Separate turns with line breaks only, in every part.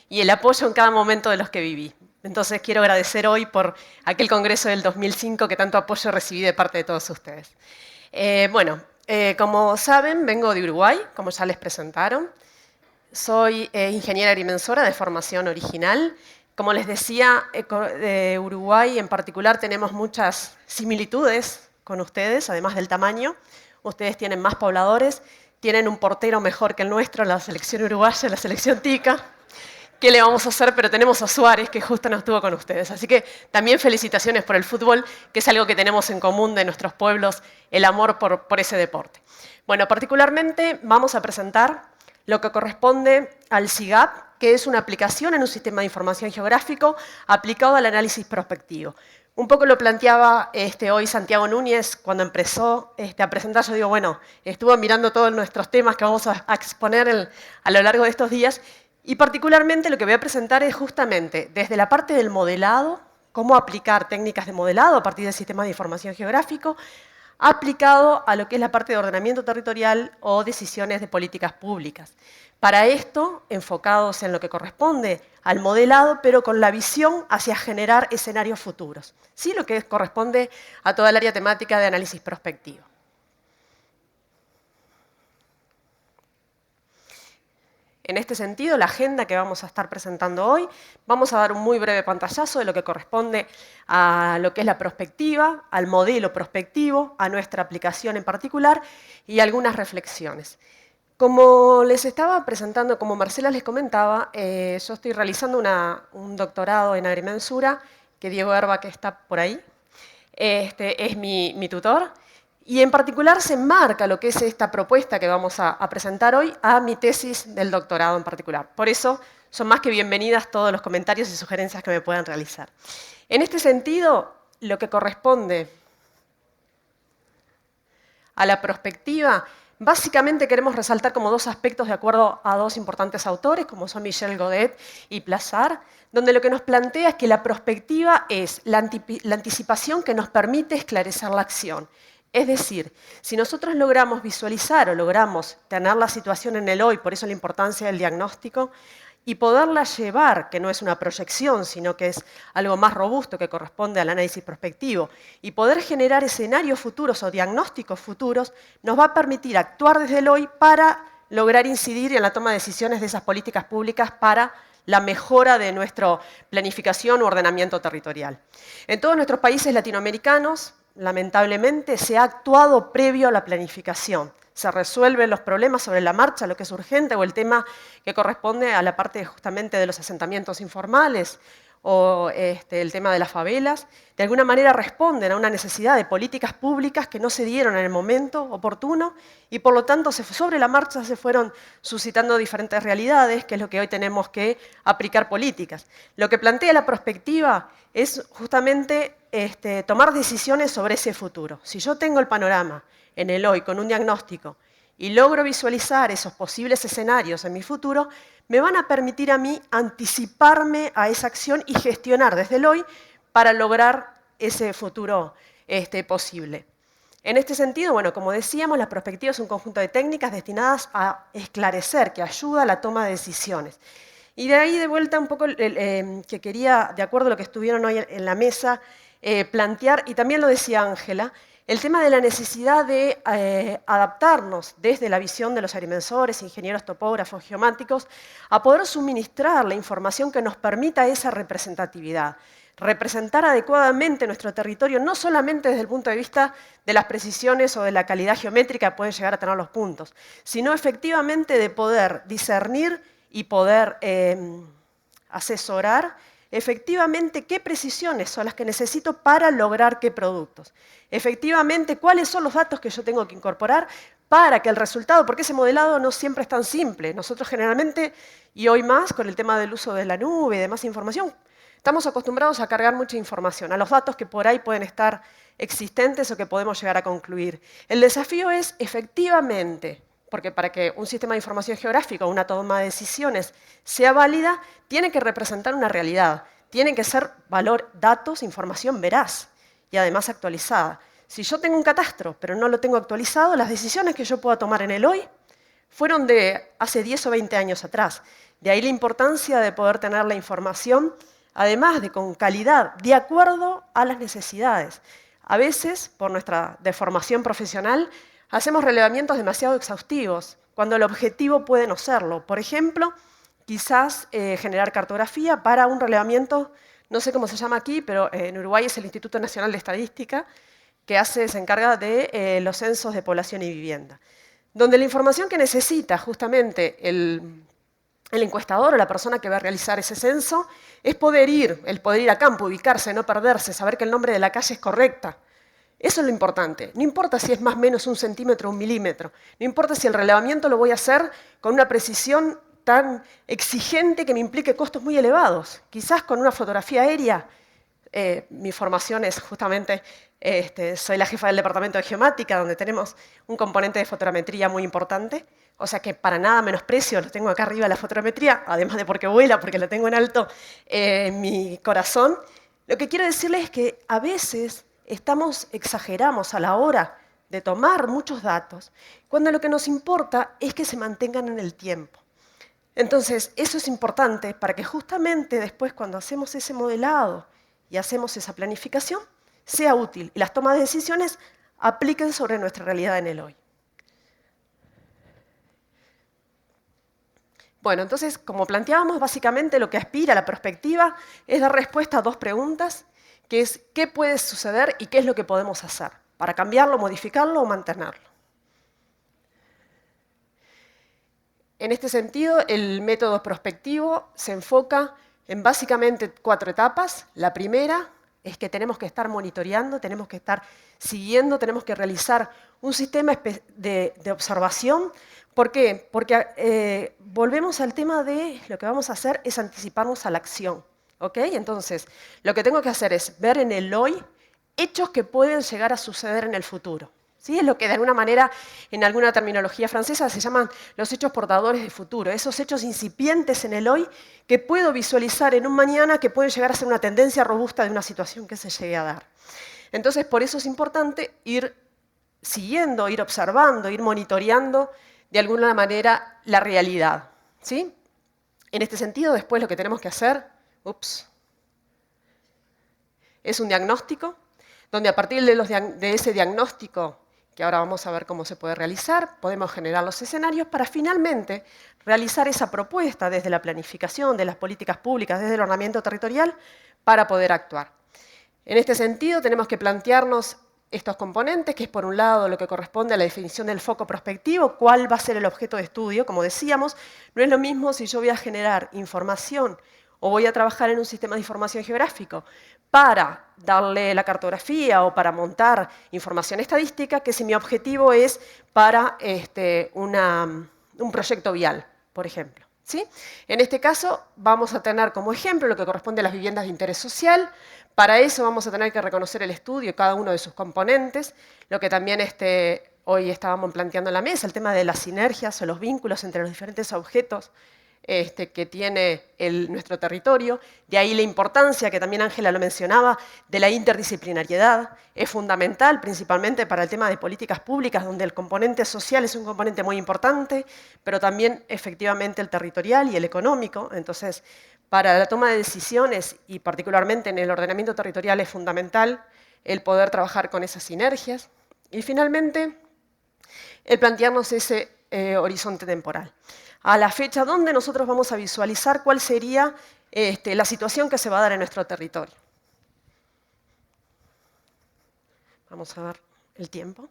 y el apoyo en cada momento de los que viví. Entonces quiero agradecer hoy por aquel congreso del 2005 que tanto apoyo recibí de parte de todos ustedes. Como saben, vengo de Uruguay, como ya les presentaron. Soy ingeniera agrimensora de formación original. Como les decía, de Uruguay en particular tenemos muchas similitudes con ustedes, además del tamaño. Ustedes tienen más pobladores, tienen un portero mejor que el nuestro, la selección uruguaya, la selección tica. ¿Qué le vamos a hacer? Pero tenemos a Suárez, que justo no estuvo con ustedes. Así que también felicitaciones por el fútbol, que es algo que tenemos en común de nuestros pueblos, el amor por ese deporte. Bueno, particularmente vamos a presentar lo que corresponde al SIGAP, que es una aplicación en un sistema de información geográfico aplicado al análisis prospectivo. Un poco lo planteaba hoy Santiago Núñez cuando empezó a presentar. Yo digo, bueno, estuvo mirando todos nuestros temas que vamos a exponer a lo largo de estos días. Y particularmente lo que voy a presentar es justamente desde la parte del modelado, cómo aplicar técnicas de modelado a partir del sistema de información geográfico, aplicado a lo que es la parte de ordenamiento territorial o decisiones de políticas públicas. Para esto, enfocados en lo que corresponde al modelado, pero con la visión hacia generar escenarios futuros. ¿Sí? Lo que corresponde a toda el área temática de análisis prospectivo. En este sentido, la agenda que vamos a estar presentando hoy, vamos a dar un muy breve pantallazo de lo que corresponde a lo que es la prospectiva, al modelo prospectivo, a nuestra aplicación en particular y algunas reflexiones. Como les estaba presentando, como Marcela les comentaba, yo estoy realizando un doctorado en agrimensura, que Diego Herba, que está por ahí, es mi tutor. Y en particular se enmarca lo que es esta propuesta que vamos a presentar hoy a mi tesis del doctorado en particular. Por eso son más que bienvenidas todos los comentarios y sugerencias que me puedan realizar. En este sentido, lo que corresponde a la prospectiva, básicamente queremos resaltar como dos aspectos de acuerdo a dos importantes autores, como son Michel Godet y Plazard, donde lo que nos plantea es que la prospectiva es la anticipación que nos permite esclarecer la acción. Es decir, si nosotros logramos visualizar o logramos tener la situación en el hoy, por eso la importancia del diagnóstico, y poderla llevar, que no es una proyección, sino que es algo más robusto que corresponde al análisis prospectivo, y poder generar escenarios futuros o diagnósticos futuros, nos va a permitir actuar desde el hoy para lograr incidir en la toma de decisiones de esas políticas públicas para la mejora de nuestra planificación u ordenamiento territorial. En todos nuestros países latinoamericanos, lamentablemente, se ha actuado previo a la planificación. Se resuelven los problemas sobre la marcha, lo que es urgente, o el tema que corresponde a la parte justamente de los asentamientos informales, o el tema de las favelas, de alguna manera responden a una necesidad de políticas públicas que no se dieron en el momento oportuno y por lo tanto sobre la marcha se fueron suscitando diferentes realidades, que es lo que hoy tenemos que aplicar políticas. Lo que plantea la prospectiva es justamente tomar decisiones sobre ese futuro. Si yo tengo el panorama en el hoy con un diagnóstico y logro visualizar esos posibles escenarios en mi futuro, me van a permitir a mí anticiparme a esa acción y gestionar desde el hoy para lograr ese futuro posible. En este sentido, bueno, como decíamos, la prospectiva es un conjunto de técnicas destinadas a esclarecer, que ayuda a la toma de decisiones. Y de ahí de vuelta un poco que quería, de acuerdo a lo que estuvieron hoy en la mesa, plantear, y también lo decía Ángela, el tema de la necesidad de adaptarnos desde la visión de los agrimensores, ingenieros topógrafos, geomáticos, a poder suministrar la información que nos permita esa representatividad. Representar adecuadamente nuestro territorio, no solamente desde el punto de vista de las precisiones o de la calidad geométrica que pueden llegar a tener los puntos, sino efectivamente de poder discernir y poder asesorar efectivamente qué precisiones son las que necesito para lograr qué productos. Efectivamente, cuáles son los datos que yo tengo que incorporar para que el resultado, porque ese modelado no siempre es tan simple. Nosotros generalmente, y hoy más con el tema del uso de la nube y demás información, estamos acostumbrados a cargar mucha información, a los datos que por ahí pueden estar existentes o que podemos llegar a concluir. El desafío es efectivamente, porque para que un sistema de información geográfica o una toma de decisiones sea válida, tiene que representar una realidad, tiene que ser datos, información veraz y además actualizada. Si yo tengo un catastro, pero no lo tengo actualizado, las decisiones que yo pueda tomar en el hoy fueron de hace 10 o 20 años atrás. De ahí la importancia de poder tener la información, además de con calidad, de acuerdo a las necesidades. A veces, por nuestra deformación profesional, hacemos relevamientos demasiado exhaustivos, cuando el objetivo puede no serlo. Por ejemplo, quizás generar cartografía para un relevamiento, no sé cómo se llama aquí, pero en Uruguay es el Instituto Nacional de Estadística, que se encarga de los censos de población y vivienda, donde la información que necesita justamente el encuestador o la persona que va a realizar ese censo es el poder ir a campo, ubicarse, no perderse, saber que el nombre de la calle es correcta. Eso es lo importante. No importa si es más o menos 1 centímetro o 1 milímetro. No importa si el relevamiento lo voy a hacer con una precisión tan exigente que me implique costos muy elevados. Quizás con una fotografía aérea. Mi formación es justamente, soy la jefa del departamento de geomática, donde tenemos un componente de fotogrametría muy importante. O sea que para nada menosprecio, lo tengo acá arriba la fotogrametría, además de porque vuela, porque la tengo en alto en mi corazón. Lo que quiero decirles es que a veces exageramos a la hora de tomar muchos datos, cuando lo que nos importa es que se mantengan en el tiempo. Entonces, eso es importante para que justamente después, cuando hacemos ese modelado y hacemos esa planificación, sea útil y las tomas de decisiones apliquen sobre nuestra realidad en el hoy. Bueno, entonces, como planteábamos, básicamente lo que aspira a la perspectiva es dar respuesta a 2 preguntas, que es qué puede suceder y qué es lo que podemos hacer para cambiarlo, modificarlo o mantenerlo. En este sentido, el método prospectivo se enfoca en básicamente 4 etapas. La primera es que tenemos que estar monitoreando, tenemos que estar siguiendo, tenemos que realizar un sistema de observación. ¿Por qué? Porque volvemos al tema de lo que vamos a hacer es anticiparnos a la acción. ¿Ok? Entonces, lo que tengo que hacer es ver en el hoy hechos que pueden llegar a suceder en el futuro. ¿Sí? Es lo que de alguna manera, en alguna terminología francesa, se llaman los hechos portadores de futuro. Esos hechos incipientes en el hoy que puedo visualizar en un mañana que pueden llegar a ser una tendencia robusta de una situación que se llegue a dar. Entonces, por eso es importante ir siguiendo, ir observando, ir monitoreando de alguna manera la realidad. ¿Sí? En este sentido, después lo que tenemos que hacer es un diagnóstico, donde a partir de ese diagnóstico, que ahora vamos a ver cómo se puede realizar, podemos generar los escenarios para finalmente realizar esa propuesta desde la planificación de las políticas públicas, desde el ordenamiento territorial, para poder actuar. En este sentido, tenemos que plantearnos estos componentes, que es por un lado lo que corresponde a la definición del foco prospectivo, cuál va a ser el objeto de estudio, como decíamos. No es lo mismo si yo voy a generar información o voy a trabajar en un sistema de información geográfico para darle la cartografía o para montar información estadística, que si mi objetivo es para un proyecto vial, por ejemplo. ¿Sí? En este caso vamos a tener como ejemplo lo que corresponde a las viviendas de interés social. Para eso vamos a tener que reconocer el estudio, cada uno de sus componentes, lo que también hoy estábamos planteando en la mesa, el tema de las sinergias o los vínculos entre los diferentes objetos que tiene nuestro territorio. De ahí la importancia, que también Ángela lo mencionaba, de la interdisciplinariedad. Es fundamental, principalmente para el tema de políticas públicas, donde el componente social es un componente muy importante, pero también efectivamente el territorial y el económico. Entonces, para la toma de decisiones y particularmente en el ordenamiento territorial es fundamental el poder trabajar con esas sinergias. Y finalmente, el plantearnos ese horizonte temporal. A la fecha donde nosotros vamos a visualizar cuál sería la situación que se va a dar en nuestro territorio. Vamos a ver el tiempo.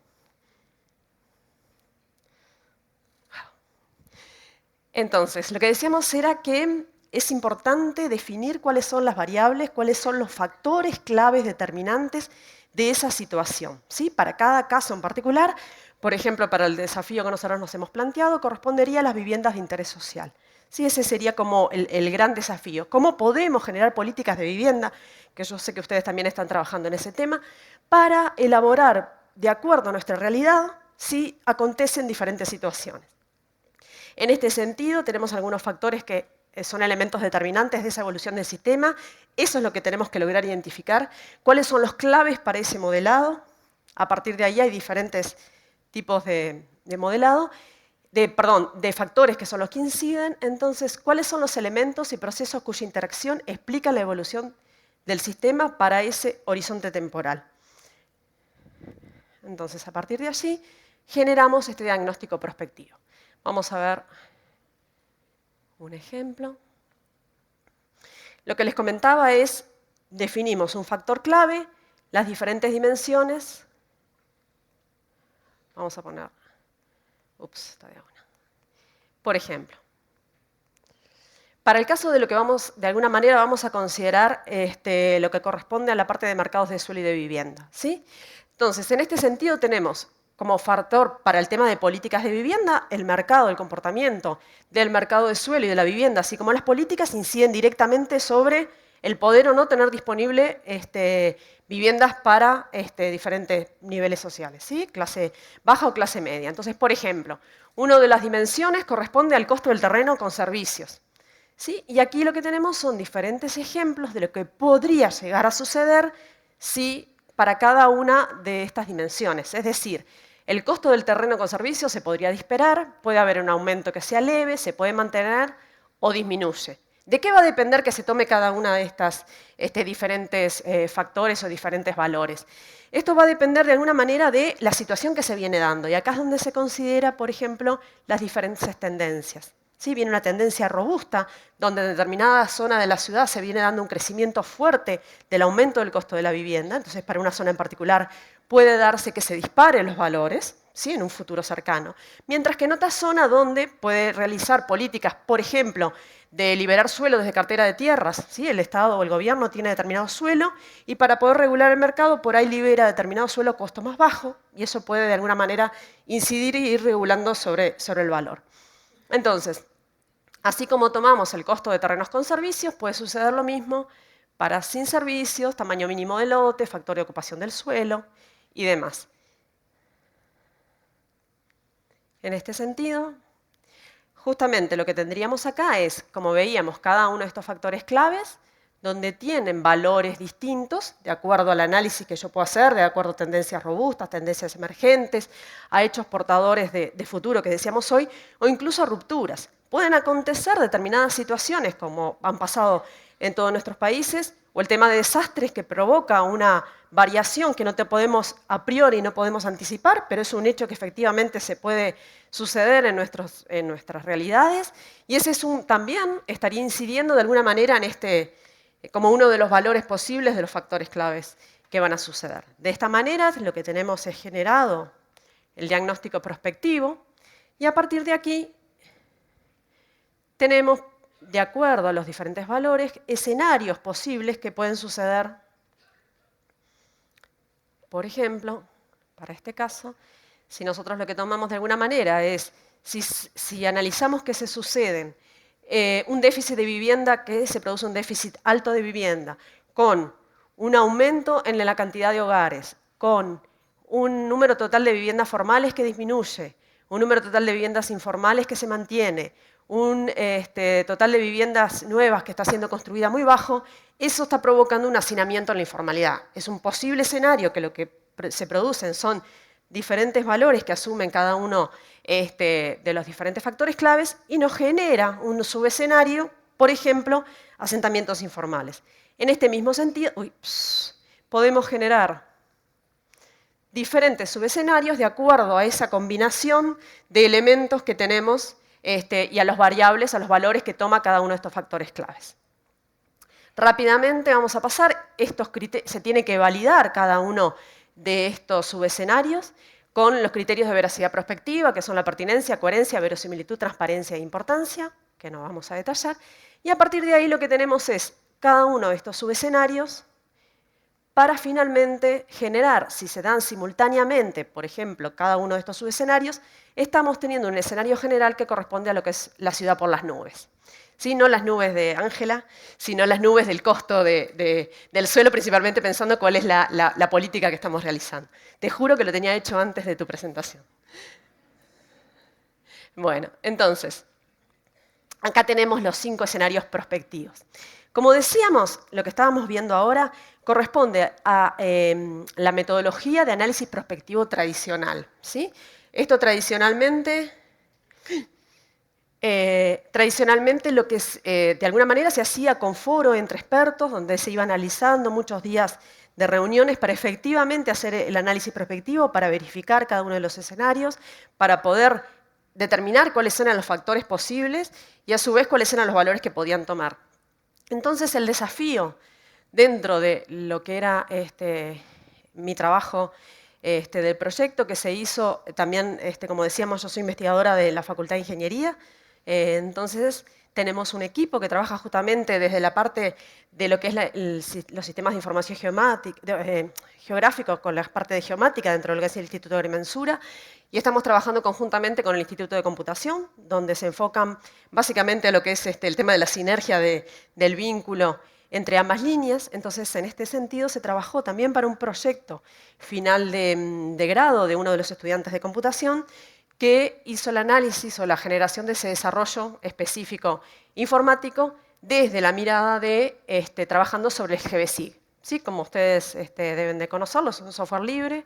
Entonces, lo que decíamos era que es importante definir cuáles son las variables, cuáles son los factores claves determinantes de esa situación. ¿Sí? Para cada caso en particular, por ejemplo, para el desafío que nosotros nos hemos planteado, correspondería a las viviendas de interés social. ¿Sí? Ese sería como el gran desafío. ¿Cómo podemos generar políticas de vivienda, que yo sé que ustedes también están trabajando en ese tema, para elaborar de acuerdo a nuestra realidad si acontecen diferentes situaciones? En este sentido, tenemos algunos factores que son elementos determinantes de esa evolución del sistema. Eso es lo que tenemos que lograr identificar. ¿Cuáles son los claves para ese modelado? A partir de ahí hay diferentes tipos de modelado. de factores que son los que inciden. Entonces, ¿cuáles son los elementos y procesos cuya interacción explica la evolución del sistema para ese horizonte temporal? Entonces, a partir de allí, generamos este diagnóstico prospectivo. Vamos a ver un ejemplo. Lo que les comentaba es, definimos un factor clave, las diferentes dimensiones. Vamos a poner, está diagonal. Por ejemplo, para el caso de lo que de alguna manera vamos a considerar lo que corresponde a la parte de mercados de suelo y de vivienda, ¿sí? Entonces, en este sentido tenemos como factor para el tema de políticas de vivienda, el mercado, el comportamiento del mercado de suelo y de la vivienda, así como las políticas inciden directamente sobre el poder o no tener disponible viviendas para diferentes niveles sociales, ¿sí? Clase baja o clase media. Entonces, por ejemplo, una de las dimensiones corresponde al costo del terreno con servicios, ¿sí? Y aquí lo que tenemos son diferentes ejemplos de lo que podría llegar a suceder si para cada una de estas dimensiones. Es decir, el costo del terreno con servicios se podría disparar, puede haber un aumento que sea leve, se puede mantener o disminuye. ¿De qué va a depender que se tome cada una de estas diferentes factores o diferentes valores? Esto va a depender de alguna manera de la situación que se viene dando. Y acá es donde se considera, por ejemplo, las diferentes tendencias. ¿Sí? Viene una tendencia robusta, donde en determinada zona de la ciudad se viene dando un crecimiento fuerte del aumento del costo de la vivienda. Entonces, para una zona en particular puede darse que se disparen los valores, ¿sí? En un futuro cercano. Mientras que en otra zona donde puede realizar políticas, por ejemplo, de liberar suelo desde cartera de tierras, ¿sí? El Estado o el gobierno tiene determinado suelo y para poder regular el mercado por ahí libera determinado suelo a costo más bajo y eso puede de alguna manera incidir y ir regulando sobre el valor. Entonces, así como tomamos el costo de terrenos con servicios, puede suceder lo mismo para sin servicios, tamaño mínimo de lote, factor de ocupación del suelo y demás. En este sentido, justamente lo que tendríamos acá es, como veíamos, cada uno de estos factores claves, donde tienen valores distintos, de acuerdo al análisis que yo puedo hacer, de acuerdo a tendencias robustas, tendencias emergentes, a hechos portadores de futuro que decíamos hoy, o incluso a rupturas. Pueden acontecer determinadas situaciones, como han pasado en todos nuestros países, o el tema de desastres que provoca una variación que no te podemos a priori, no podemos anticipar, pero es un hecho que efectivamente se puede suceder en nuestras realidades, y ese también estaría incidiendo de alguna manera en como uno de los valores posibles de los factores claves que van a suceder. De esta manera, lo que tenemos es generado el diagnóstico prospectivo, y a partir de aquí tenemos, de acuerdo a los diferentes valores, escenarios posibles que pueden suceder. Por ejemplo, para este caso, si nosotros lo que tomamos de alguna manera es, si analizamos que se suceden un déficit de vivienda, que se produce un déficit alto de vivienda, con un aumento en la cantidad de hogares, con un número total de viviendas formales que disminuye, un número total de viviendas informales que se mantiene, un total de viviendas nuevas que está siendo construida muy bajo, eso está provocando un hacinamiento en la informalidad. Es un posible escenario que lo que se producen son diferentes valores que asumen cada uno de los diferentes factores claves y nos genera un subescenario, por ejemplo, asentamientos informales. En este mismo sentido, podemos generar diferentes subescenarios de acuerdo a esa combinación de elementos que tenemos y a los variables, a los valores que toma cada uno de estos factores claves. Rápidamente vamos a pasar, se tiene que validar cada uno de estos subescenarios con los criterios de veracidad prospectiva, que son la pertinencia, coherencia, verosimilitud, transparencia e importancia, que no vamos a detallar, y a partir de ahí lo que tenemos es cada uno de estos subescenarios para finalmente generar, si se dan simultáneamente, por ejemplo, cada uno de estos subescenarios, estamos teniendo un escenario general que corresponde a lo que es la ciudad por las nubes. ¿Sí? No las nubes de Ángela, sino las nubes del costo del suelo, principalmente pensando cuál es la política que estamos realizando. Te juro que lo tenía hecho antes de tu presentación. Bueno, entonces, acá tenemos los 5 escenarios prospectivos. Como decíamos, lo que estábamos viendo ahora corresponde a la metodología de análisis prospectivo tradicional, ¿sí? Esto tradicionalmente Tradicionalmente lo que de alguna manera se hacía con foro entre expertos, donde se iba analizando muchos días de reuniones para efectivamente hacer el análisis prospectivo, para verificar cada uno de los escenarios, para poder determinar cuáles eran los factores posibles y a su vez cuáles eran los valores que podían tomar. Entonces el desafío dentro de lo que era mi trabajo del proyecto que se hizo, también, como decíamos, yo soy investigadora de la Facultad de Ingeniería, entonces tenemos un equipo que trabaja justamente desde la parte de lo que es los sistemas de información geográficos con la parte de geomática dentro de lo que es el Instituto de Agrimensura, y estamos trabajando conjuntamente con el Instituto de Computación, donde se enfocan básicamente a lo que es el tema de la sinergia del vínculo entre ambas líneas. Entonces, en este sentido, se trabajó también para un proyecto final de grado de uno de los estudiantes de computación que hizo el análisis o la generación de ese desarrollo específico informático desde la mirada de trabajando sobre el GBSIG. ¿Sí? Como ustedes deben de conocerlo, es un software libre.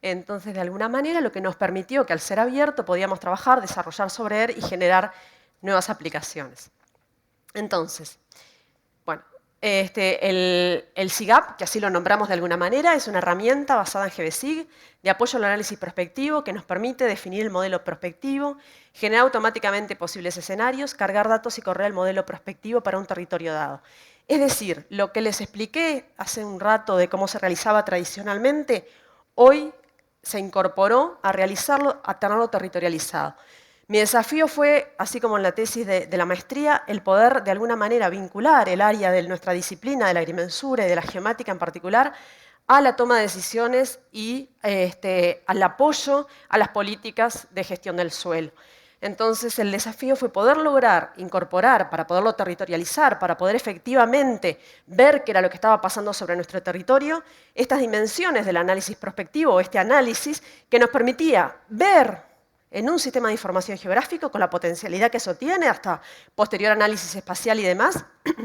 Entonces, de alguna manera, lo que nos permitió que al ser abierto podíamos trabajar, desarrollar sobre él y generar nuevas aplicaciones. Entonces, bueno, el SIGAP, que así lo nombramos de alguna manera, es una herramienta basada en GBSIG de apoyo al análisis prospectivo que nos permite definir el modelo prospectivo, generar automáticamente posibles escenarios, cargar datos y correr el modelo prospectivo para un territorio dado. Es decir, lo que les expliqué hace un rato de cómo se realizaba tradicionalmente, hoy se incorporó a realizarlo, a tenerlo territorializado. Mi desafío fue, así como en la tesis de la maestría, el poder de alguna manera vincular el área de nuestra disciplina, de la agrimensura y de la geomática en particular, a la toma de decisiones y al apoyo a las políticas de gestión del suelo. Entonces, el desafío fue poder lograr incorporar, para poderlo territorializar, para poder efectivamente ver qué era lo que estaba pasando sobre nuestro territorio, estas dimensiones del análisis prospectivo, este análisis que nos permitía ver en un sistema de información geográfico, con la potencialidad que eso tiene, hasta posterior análisis espacial y demás,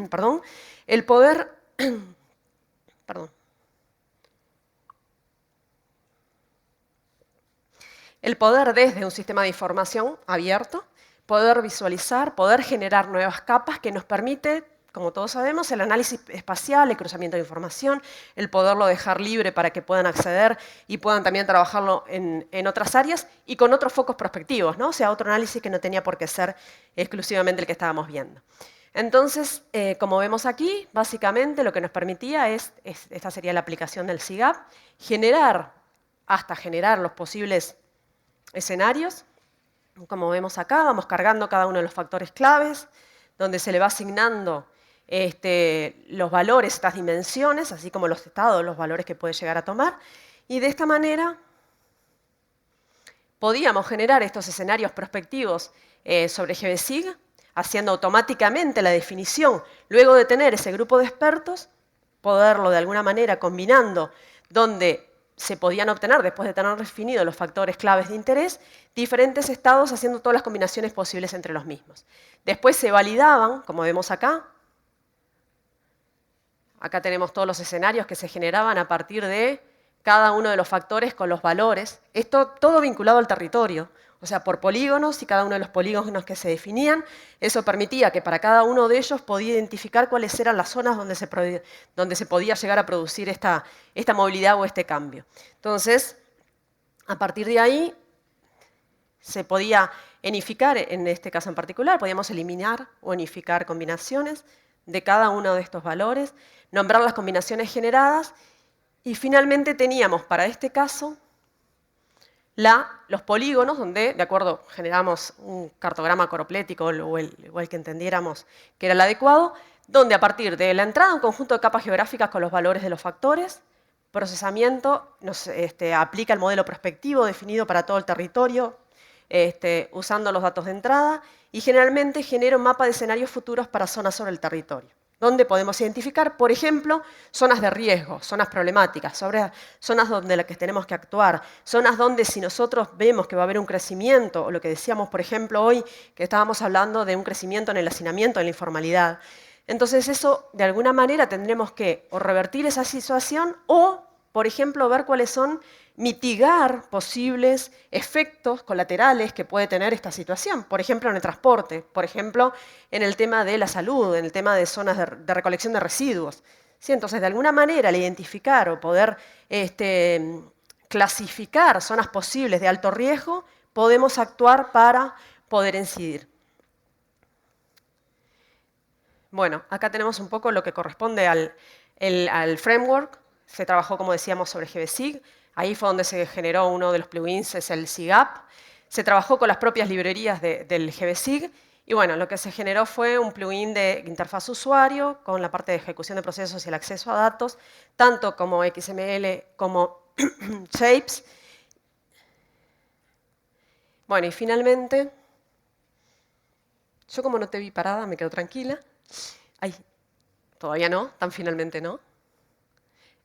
perdón, el poder, perdón, el poder desde un sistema de información abierto, poder visualizar, poder generar nuevas capas que nos permite, como todos sabemos, el análisis espacial, el cruzamiento de información, el poderlo dejar libre para que puedan acceder y puedan también trabajarlo en otras áreas y con otros focos prospectivos, ¿no? O sea, otro análisis que no tenía por qué ser exclusivamente el que estábamos viendo. Entonces, como vemos aquí, básicamente lo que nos permitía esta sería la aplicación del SIGAP, hasta generar los posibles escenarios. Como vemos acá, vamos cargando cada uno de los factores claves, donde se le va asignando los valores, estas dimensiones, así como los estados, los valores que puede llegar a tomar. Y de esta manera podíamos generar estos escenarios prospectivos sobre GBSIG, haciendo automáticamente la definición. Luego de tener ese grupo de expertos, poderlo de alguna manera combinando, donde se podían obtener, después de tener definidos los factores claves de interés, diferentes estados haciendo todas las combinaciones posibles entre los mismos. Después se validaban, como vemos acá. Acá tenemos todos los escenarios que se generaban a partir de cada uno de los factores con los valores. Esto todo vinculado al territorio, o sea, por polígonos y cada uno de los polígonos que se definían. Eso permitía que para cada uno de ellos podía identificar cuáles eran las zonas donde se podía llegar a producir esta movilidad o este cambio. Entonces, a partir de ahí, se podía enificar, en este caso en particular, podíamos eliminar o enificar combinaciones de cada uno de estos valores, nombrar las combinaciones generadas y finalmente teníamos para este caso los polígonos donde, de acuerdo, generamos un cartograma coroplético o el que entendiéramos que era el adecuado, donde a partir de la entrada un conjunto de capas geográficas con los valores de los factores, procesamiento, nos aplica el modelo prospectivo definido para todo el territorio, usando los datos de entrada, y generalmente genera un mapa de escenarios futuros para zonas sobre el territorio, donde podemos identificar, por ejemplo, zonas de riesgo, zonas problemáticas, zonas donde las que tenemos que actuar, zonas donde si nosotros vemos que va a haber un crecimiento, o lo que decíamos, por ejemplo, hoy, que estábamos hablando de un crecimiento en el hacinamiento, en la informalidad. Entonces eso, de alguna manera, tendremos que o revertir esa situación o por ejemplo, ver cuáles son, mitigar posibles efectos colaterales que puede tener esta situación. Por ejemplo, en el transporte, por ejemplo, en el tema de la salud, en el tema de zonas de recolección de residuos. ¿Sí? Entonces, de alguna manera, al identificar o poder clasificar zonas posibles de alto riesgo, podemos actuar para poder incidir. Bueno, acá tenemos un poco lo que corresponde al framework. Se trabajó, como decíamos, sobre GBSIG. Ahí fue donde se generó uno de los plugins, es el SIGAP. Se trabajó con las propias librerías del GBSIG. Y bueno, lo que se generó fue un plugin de interfaz usuario con la parte de ejecución de procesos y el acceso a datos, tanto como XML como Shapes. Bueno, y finalmente, yo como no te vi parada, me quedo tranquila. Ay, todavía no, tan finalmente no.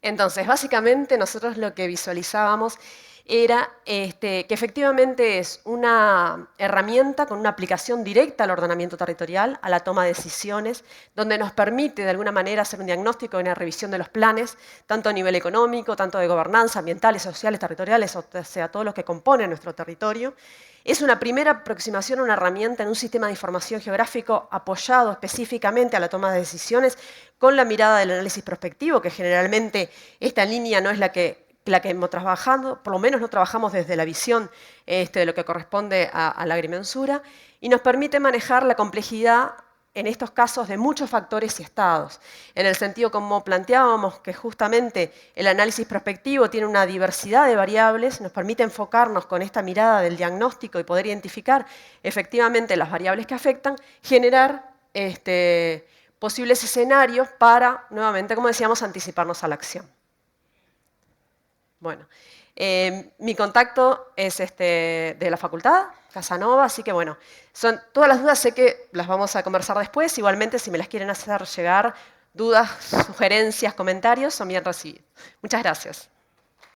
Entonces, básicamente nosotros lo que visualizábamos era que efectivamente es una herramienta con una aplicación directa al ordenamiento territorial, a la toma de decisiones, donde nos permite de alguna manera hacer un diagnóstico y una revisión de los planes, tanto a nivel económico, tanto de gobernanza, ambientales, sociales, territoriales, o sea, todos los que componen nuestro territorio. Es una primera aproximación a una herramienta en un sistema de información geográfico apoyado específicamente a la toma de decisiones con la mirada del análisis prospectivo, que generalmente esta línea no es la que hemos trabajado, por lo menos no trabajamos desde la visión de lo que corresponde a la agrimensura, y nos permite manejar la complejidad en estos casos de muchos factores y estados, en el sentido como planteábamos que justamente el análisis prospectivo tiene una diversidad de variables, nos permite enfocarnos con esta mirada del diagnóstico y poder identificar efectivamente las variables que afectan, generar posibles escenarios para, nuevamente, como decíamos, anticiparnos a la acción. Bueno, mi contacto es de la facultad, Casanova, así que bueno, son todas las dudas, sé que las vamos a conversar después, igualmente si me las quieren hacer llegar, dudas, sugerencias, comentarios, son bien recibidos. Muchas gracias.